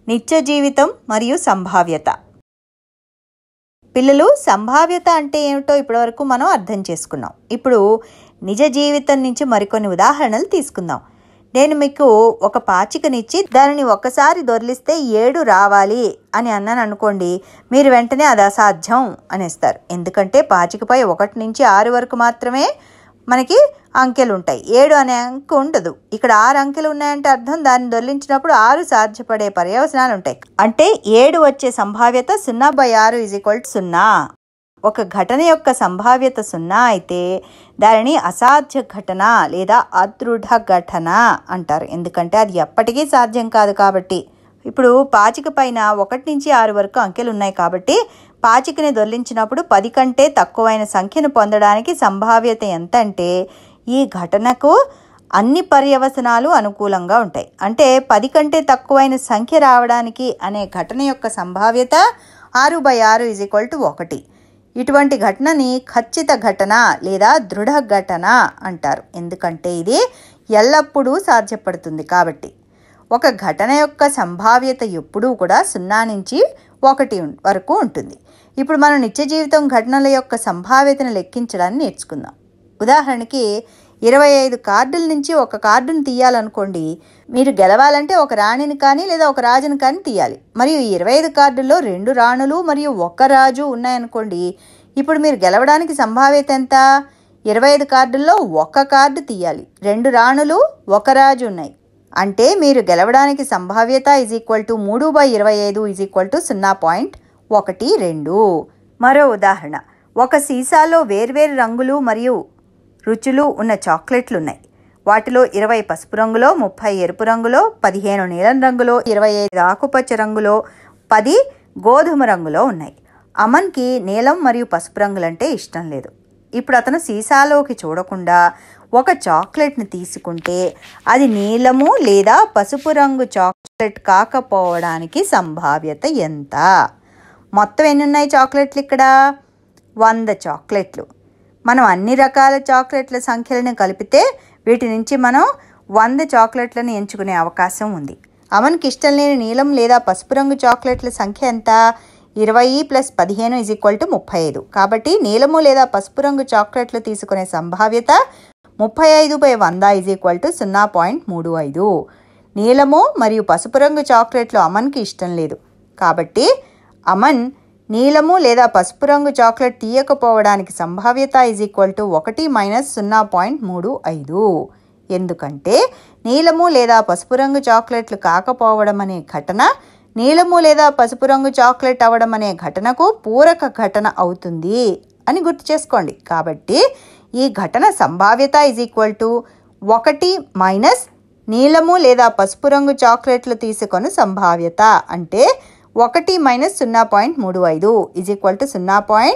నిత్య జీవితం మరియు సంభావ్యత. పిల్లలు, సంభావ్యత అంటే ఏమిటో ఇప్పటివరకు మనం అర్థం చేసుకున్నాం. ఇప్పుడు నిజ జీవితం నుంచి మరికొన్ని ఉదాహరణలు తీసుకుందాం. నేను మీకు ఒక పాచికనిచ్చి దానిని ఒక్కసారి దొర్లిస్తే 7 రావాలి అని అన్నాను అనుకోండి, మీరు వెంటనే అది అసాధ్యం అనేస్తారు. ఎందుకంటే పాచికపై 1 నుంచి 6 వరకు మాత్రమే మనకి అంకెలు ఉంటాయి, 7 అనే అంకె ఉండదు. ఇక్కడ 6 అంకెలు ఉన్నాయంటే అర్థం దాన్ని దొర్లించినప్పుడు 6 సాధ్యపడే పర్యవసనాలు ఉంటాయి. అంటే 7 వచ్చే సంభావ్యత 0/6 = 0. ఒక ఘటన యొక్క సంభావ్యత 0 అయితే దానిని అసాధ్య ఘటన లేదా అదృఢ ఘటన అంటారు. ఎందుకంటే అది ఎప్పటికీ సాధ్యం కాదు కాబట్టి. ఇప్పుడు పాచిక పైన 1 నుంచి 6 వరకు అంకెలు ఉన్నాయి కాబట్టి పాచికని దొర్లించినప్పుడు 10 కంటే తక్కువైన సంఖ్యను పొందడానికి సంభావ్యత ఎంత అంటే ఈ ఘటనకు అన్ని పర్యవసనాలు అనుకూలంగా ఉంటాయి. అంటే 10 కంటే తక్కువైన సంఖ్య రావడానికి అనే ఘటన యొక్క సంభావ్యత 6/6 = 1. ఇటువంటి ఘటనని ఖచ్చిత ఘటన లేదా దృఢ ఘటన అంటారు. ఎందుకంటే ఇది ఎల్లప్పుడూ సాధ్యపడుతుంది కాబట్టి. ఒక ఘటన యొక్క సంభావ్యత ఎప్పుడూ కూడా 0 నుంచి 1 వరకు ఉంటుంది. ఇప్పుడు మనం నిత్య జీవితం ఘటనల యొక్క సంభావ్యతను లెక్కించడాన్ని నేర్చుకుందాం. ఉదాహరణకి 25 కార్డుల నుంచి ఒక కార్డును తీయాలనుకోండి. మీరు గెలవాలంటే ఒక రాణిని కానీ లేదా ఒక రాజుని కానీ తీయాలి. మరియు 25 కార్డుల్లో 2 రాణులు మరియు 1 రాజు ఉన్నాయనుకోండి. ఇప్పుడు మీరు గెలవడానికి సంభావ్యత ఎంత? 25 కార్డుల్లో 1 కార్డు తీయాలి, 2 రాణులు 1 రాజు ఉన్నాయి. అంటే మీరు గెలవడానికి సంభావ్యత = 3/25 = 0.12. మరో ఉదాహరణ, ఒక సీసాలో వేర్వేరు రంగులు మరియు రుచులు ఉన్న చాక్లెట్లు ఉన్నాయి. వాటిలో 20 పసుపు రంగులో, 30 ఎరుపు రంగులో, 15 నీలం రంగులో, 25 ఆకుపచ్చ రంగులో, 10 గోధుమ రంగులో ఉన్నాయి. అమన్కి నీలం మరియు పసుపు రంగులంటే ఇష్టం లేదు. ఇప్పుడు అతను సీసాలోకి చూడకుండా ఒక చాక్లెట్ని తీసుకుంటే అది నీలము లేదా పసుపు రంగు చాక్లెట్ కాకపోవడానికి సంభావ్యత ఎంత? మొత్తం ఎన్ని ఉన్నాయి చాక్లెట్లు ఇక్కడ? 100 చాక్లెట్లు. మనం అన్ని రకాల చాక్లెట్ల సంఖ్యలను కలిపితే వీటి నుంచి మనం 100 చాక్లెట్లను ఎంచుకునే అవకాశం ఉంది. అమన్కి ఇష్టం లేని నీలం లేదా పసుపు రంగు చాక్లెట్ల సంఖ్య ఎంత? 20 + 15 = 35. కాబట్టి నీలము లేదా పసుపు రంగు చాక్లెట్లు తీసుకునే సంభావ్యత 35/100 = 0.35. నీలము మరియు పసుపు రంగు చాక్లెట్లు అమన్కి ఇష్టం లేదు కాబట్టి అమన్ నీలము లేదా పసుపు రంగు చాక్లెట్ తీయకపోవడానికి సంభావ్యత = 1 - 0.35. ఎందుకంటే నీలము లేదా పసుపు రంగు చాక్లెట్లు కాకపోవడం అనే ఘటన నీలము లేదా పసుపు రంగు చాక్లెట్ అవ్వడం అనే ఘటనకు పూరక ఘటన అవుతుంది అని గుర్తు చేసుకోండి. కాబట్టి ఈ ఘటన సంభావ్యత = 1 - నీలము లేదా పసుపు రంగు చాక్లెట్లు తీసుకొని సంభావ్యత అంటే 1 - 0.35 = 0.65.